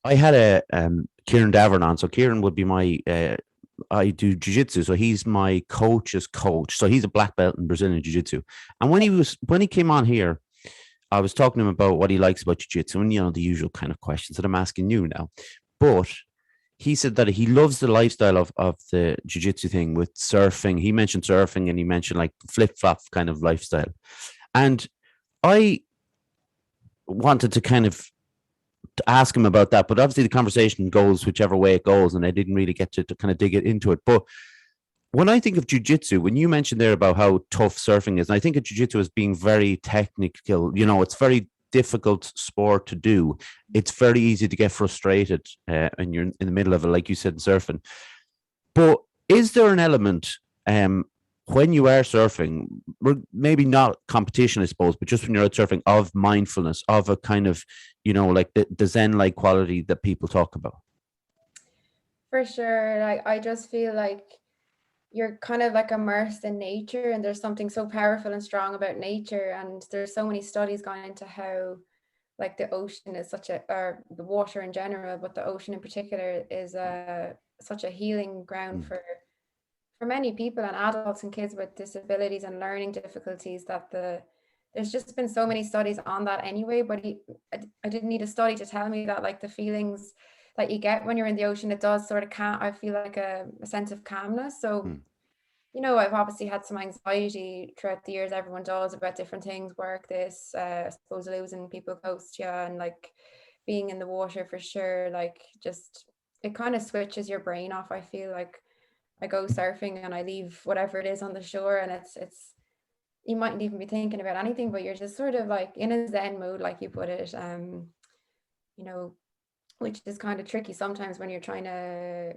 I had a Kieran Davern on. So Kieran would be my I do jiu-jitsu, so he's my coach's coach. So he's a black belt in Brazilian jiu-jitsu. And when he came on here, I was talking to him about what he likes about jiu-jitsu and the usual kind of questions that I'm asking you now. But he said that he loves the lifestyle of the jiu-jitsu thing with surfing. He mentioned surfing and he mentioned like flip-flop kind of lifestyle. And I wanted to kind of to ask him about that, but obviously the conversation goes whichever way it goes, and I didn't really get to kind of dig it into it. But when I think of jujitsu, when you mentioned there about how tough surfing is, and I think of jujitsu as being very technical, it's very difficult sport to do. It's very easy to get frustrated and you're in the middle of it, like you said, in surfing. But is there an element when you are surfing, maybe not competition, I suppose, but just when you're out surfing, of mindfulness, of a kind of, like the Zen-like quality that people talk about? For sure. Like I just feel like you're kind of like immersed in nature, and there's something so powerful and strong about nature. And there's so many studies gone into how like the ocean is or the water in general, but the ocean in particular is such a healing ground Mm. for many people and adults and kids with disabilities and learning difficulties, that there's just been so many studies on that anyway. But I didn't need a study to tell me that like the feelings that you get when you're in the ocean, it does sort of I feel like a sense of calmness. So Mm. I've obviously had some anxiety throughout the years. Everyone does, about different things, work, this, I suppose losing people close to you, and like being in the water for sure. Like just it kind of switches your brain off. I feel like I go surfing and I leave whatever it is on the shore, and it's you mightn't even be thinking about anything, but you're just sort of like in a zen mood, like you put it. You know, which is kind of tricky sometimes when you're trying to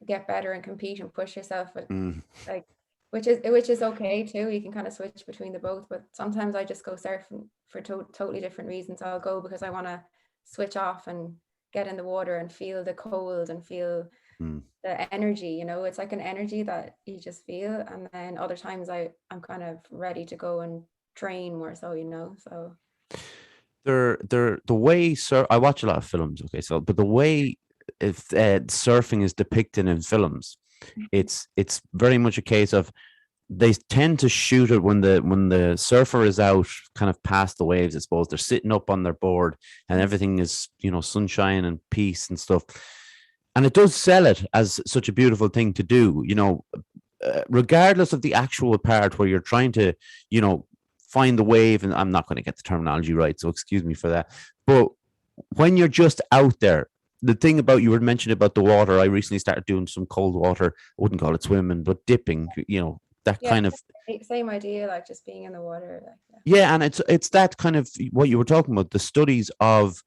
get better and compete and push yourself. But Mm. like, which is okay too. You can kind of switch between the both. But sometimes I just go surfing for totally different reasons. I'll go because I want to switch off and get in the water and feel the cold and feel Mm. the energy. It's like an energy that you just feel. And then other times I'm kind of ready to go and train more, so The way I watch a lot of films. Okay, so but the way if surfing is depicted in films, it's very much a case of they tend to shoot it when the surfer is out kind of past the waves. I suppose they're sitting up on their board and everything is sunshine and peace and stuff, and it does sell it as such a beautiful thing to do. Regardless of the actual part where you're trying to you know find the wave, and I'm not going to get the terminology right, so excuse me for that. But when you're just out there, the thing about you were mentioning about the water, I recently started doing some cold water. I wouldn't call it swimming, but dipping. That yeah, kind of. same idea, like just being in the water, like yeah. Yeah, and it's that kind of what you were talking about, the studies of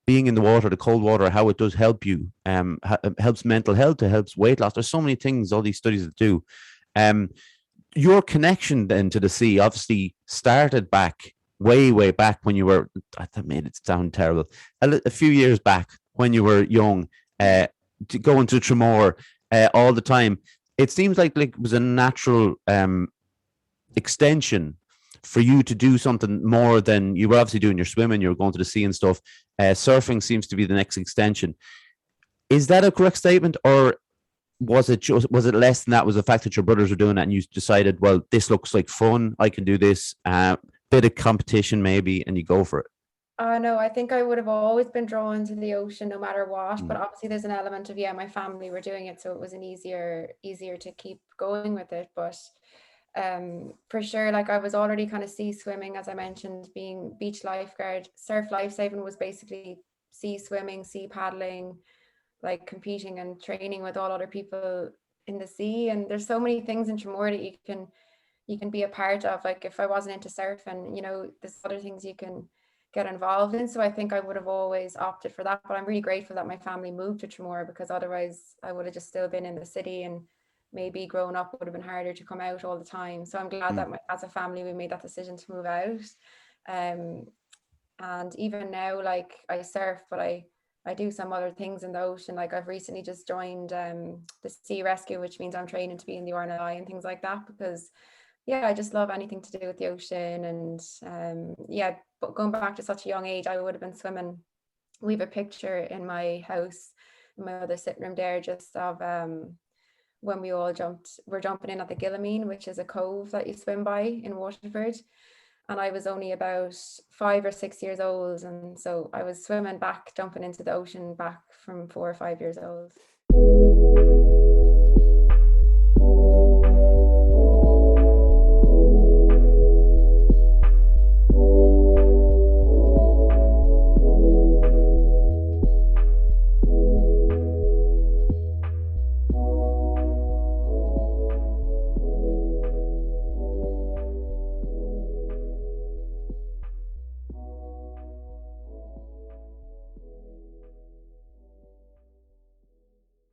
being in the water, the cold water, how it does help you. Helps mental health, it helps weight loss. There's so many things all these studies that do. Um, your connection then to the sea obviously started back way back when you were. That made it sound terrible. A few years back when you were young, going to Tremor all the time. It seems like it was a natural extension for you to do something more than you were obviously doing your swimming, you were going to the sea and stuff. Surfing seems to be the next extension. Is that a correct statement, or was it less than that? Was the fact that your brothers were doing that and you decided, well, this looks like fun, I can do this, bit of competition maybe, and you go for it? No, I think I would have always been drawn to the ocean no matter what. But Mm. obviously there's an element of, yeah, my family were doing it, so it was an easier to keep going with it. But for sure, like I was already kind of sea swimming, as I mentioned, being beach lifeguard. Surf lifesaving was basically sea swimming, sea paddling, like competing and training with all other people in the sea. And there's so many things in Tremor that you can be a part of. Like if I wasn't into surfing, there's other things you can get involved in. So I think I would have always opted for that. But I'm really grateful that my family moved to Tremor, because otherwise I would have just still been in the city, and maybe growing up would have been harder to come out all the time. So I'm glad Mm. that as a family we made that decision to move out. Um, and even now, like I surf, but I do some other things in the ocean. Like I've recently just joined the sea rescue, which means I'm training to be in the RNLI and things like that, because yeah, I just love anything to do with the ocean. And yeah, but going back to such a young age, I would have been swimming we have a picture in my house, in my other sitting room there, just of when we all we're jumping in at the Gillamine, which is a cove that you swim by in Waterford. And I was only about 5 or 6 years old. And so I was swimming back, jumping into the ocean back from 4 or 5 years old.